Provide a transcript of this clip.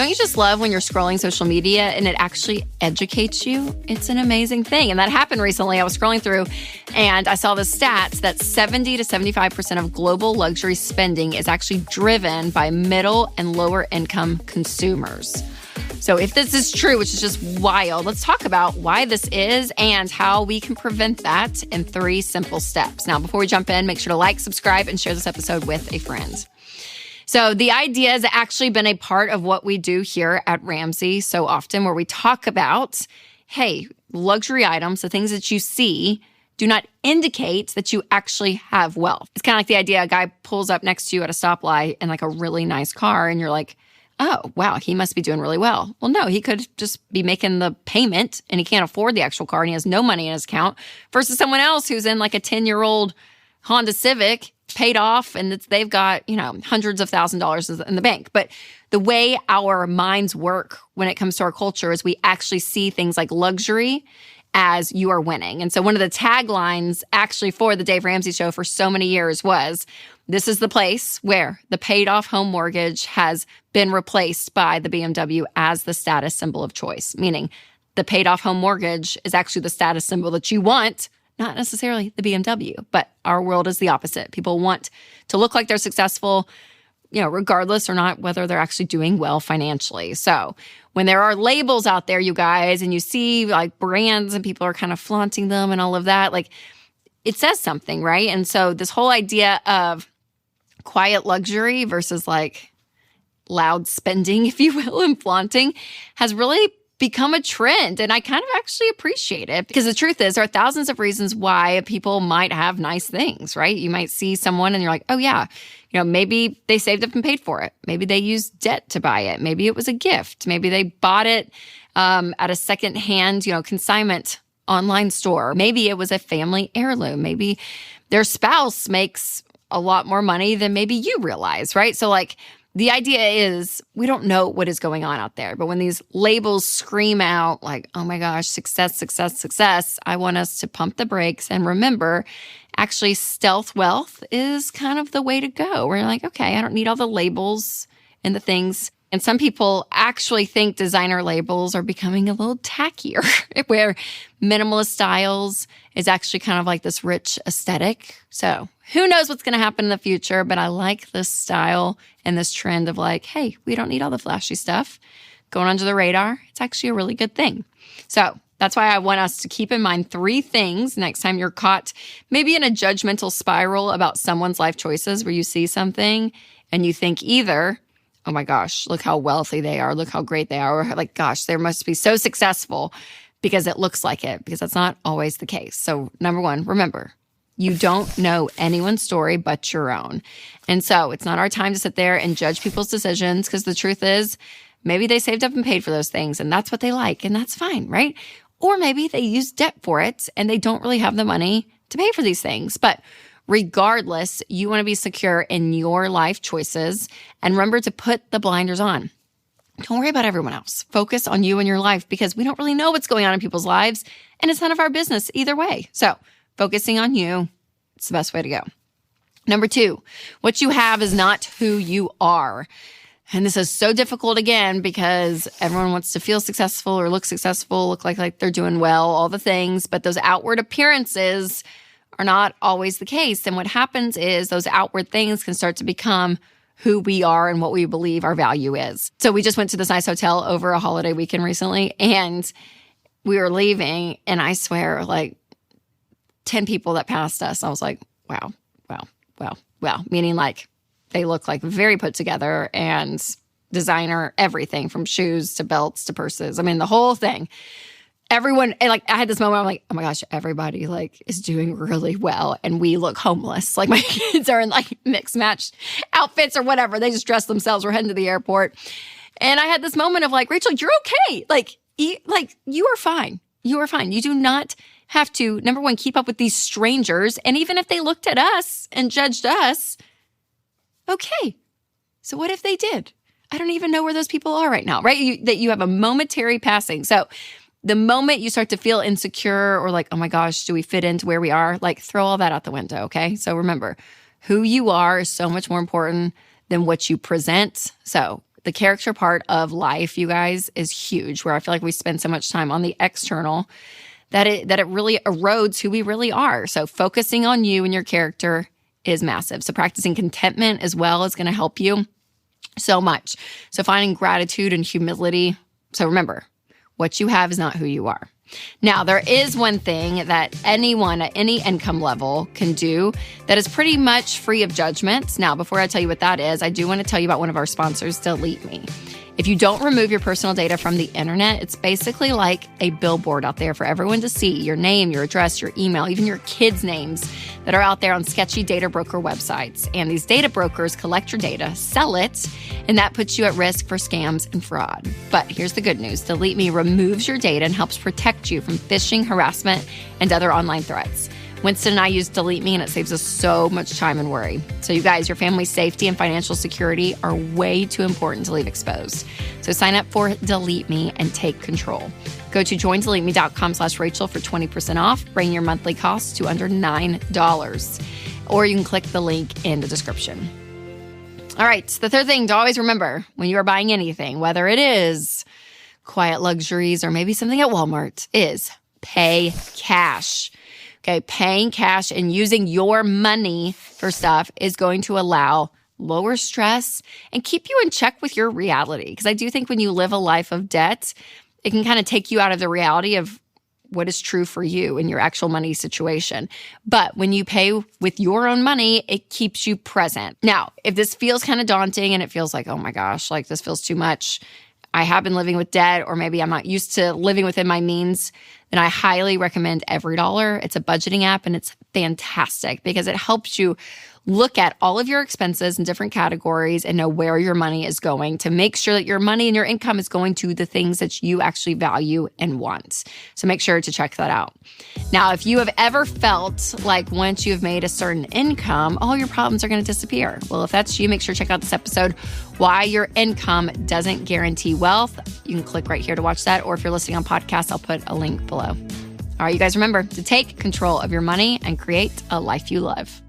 Don't you just love when you're scrolling social media and it actually educates you? It's an amazing thing. And that happened recently. I was scrolling through and I saw the stats that 70 to 75% of global luxury spending is actually driven by middle and lower income consumers. So if this is true, which is just wild, let's talk about why this is and how we can prevent that in 3 simple steps. Now, before we jump in, make sure to like, subscribe, and share this episode with a friend. So the idea has actually been a part of what we do here at Ramsey so often, where we talk about, hey, luxury items, the things that you see, do not indicate that you actually have wealth. It's kind of like the idea a guy pulls up next to you at a stoplight in like a really nice car and you're like, oh, wow, he must be doing really well. Well, no, he could just be making the payment and he can't afford the actual car and he has no money in his account versus someone else who's in like a 10-year-old Honda Civic paid off and they've got, hundreds of $1,000s in the bank. But the way our minds work when it comes to our culture is we actually see things like luxury as you are winning. And so one of the taglines actually for the Dave Ramsey Show for so many years was, this is the place where the paid off home mortgage has been replaced by the BMW as the status symbol of choice, meaning the paid off home mortgage is actually the status symbol that you want, not necessarily the BMW, but our world is the opposite. People want to look like they're successful, regardless or not whether they're actually doing well financially. So when there are labels out there, you guys, and you see like brands and people are kind of flaunting them and all of that, like it says something, right? And so this whole idea of quiet luxury versus like loud spending, if you will, and flaunting has really become a trend. And I kind of actually appreciate it because the truth is there are thousands of reasons why people might have nice things, right? You might see someone and you're like, oh yeah, maybe they saved up and paid for it. Maybe they used debt to buy it. Maybe it was a gift. Maybe they bought it at a secondhand, consignment online store. Maybe it was a family heirloom. Maybe their spouse makes a lot more money than maybe you realize, right? So like, the idea is we don't know what is going on out there, but when these labels scream out like, oh my gosh, success, success, success, I want us to pump the brakes and remember actually stealth wealth is kind of the way to go. We're like, okay, I don't need all the labels and the things. And some people actually think designer labels are becoming a little tackier, where minimalist styles is actually kind of like this rich aesthetic. So who knows what's going to happen in the future, but I like this style and this trend of like, hey, we don't need all the flashy stuff going under the radar. It's actually a really good thing. So that's why I want us to keep in mind 3 things next time you're caught maybe in a judgmental spiral about someone's life choices where you see something and you think either, oh my gosh, look how wealthy they are, look how great they are, or like, gosh, they must be so successful because it looks like it, because that's not always the case. So number 1, remember, you don't know anyone's story but your own. And so it's not our time to sit there and judge people's decisions because the truth is maybe they saved up and paid for those things and that's what they like and that's fine, right? Or maybe they use debt for it and they don't really have the money to pay for these things. But regardless, you want to be secure in your life choices and remember to put the blinders on. Don't worry about everyone else. Focus on you and your life because we don't really know what's going on in people's lives and it's none of our business either way. So focusing on you, it's the best way to go. Number 2, what you have is not who you are. And this is so difficult again because everyone wants to feel successful or look successful, look like they're doing well, all the things, but those outward appearances are not always the case. And what happens is those outward things can start to become who we are and what we believe our value is. So we just went to this nice hotel over a holiday weekend recently and we were leaving and I swear like 10 people that passed us, I was like, wow, meaning like they look like very put together and designer, everything from shoes to belts to purses. I mean, the whole thing. Everyone, and like I had this moment, I'm like, oh my gosh, everybody like is doing really well and we look homeless. Like my kids are in like mixed match outfits or whatever. They just dress themselves. We're heading to the airport. And I had this moment of like, Rachel, you're okay. Like you are fine. You are fine. You do not have to, number 1, keep up with these strangers. And even if they looked at us and judged us, okay. So what if they did? I don't even know where those people are right now, right? That you have a momentary passing. So the moment you start to feel insecure or like, oh my gosh, do we fit into where we are? Like throw all that out the window, okay? So remember, who you are is so much more important than what you present. So The character part of life, you guys, is huge, where I feel like we spend so much time on the external that it really erodes who we really are. So focusing on you and your character is massive. So practicing contentment as well is going to help you so much. So finding gratitude and humility. So remember, what you have is not who you are. Now, there is one thing that anyone at any income level can do that is pretty much free of judgment. Now, before I tell you what that is, I do want to tell you about one of our sponsors, Delete Me. If you don't remove your personal data from the internet, it's basically like a billboard out there for everyone to see. Your name, your address, your email, even your kids' names that are out there on sketchy data broker websites. And these data brokers collect your data, sell it, and that puts you at risk for scams and fraud. But here's the good news. Delete Me removes your data and helps protect you from phishing, harassment, and other online threats. Winston and I use Delete Me, and it saves us so much time and worry. So you guys, your family's safety and financial security are way too important to leave exposed. So sign up for Delete Me and take control. Go to joindeleteme.com/Rachel for 20% off, bring your monthly costs to under $9. Or you can click the link in the description. All right, the third thing to always remember when you are buying anything, whether it is quiet luxuries or maybe something at Walmart, is pay cash. Okay, paying cash and using your money for stuff is going to allow lower stress and keep you in check with your reality. Because I do think when you live a life of debt, it can kind of take you out of the reality of what is true for you in your actual money situation. But when you pay with your own money, it keeps you present. Now, if this feels kind of daunting and it feels like, oh my gosh, like this feels too much, I have been living with debt, or maybe I'm not used to living within my means, then I highly recommend EveryDollar. It's a budgeting app, and it's fantastic because it helps you look at all of your expenses in different categories and know where your money is going to make sure that your money and your income is going to the things that you actually value and want. So make sure to check that out. Now, if you have ever felt like once you've made a certain income, all your problems are going to disappear. Well, if that's you, make sure to check out this episode, Why Your Income Doesn't Guarantee Wealth. You can click right here to watch that. Or if you're listening on podcast, I'll put a link below. All right, you guys remember to take control of your money and create a life you love.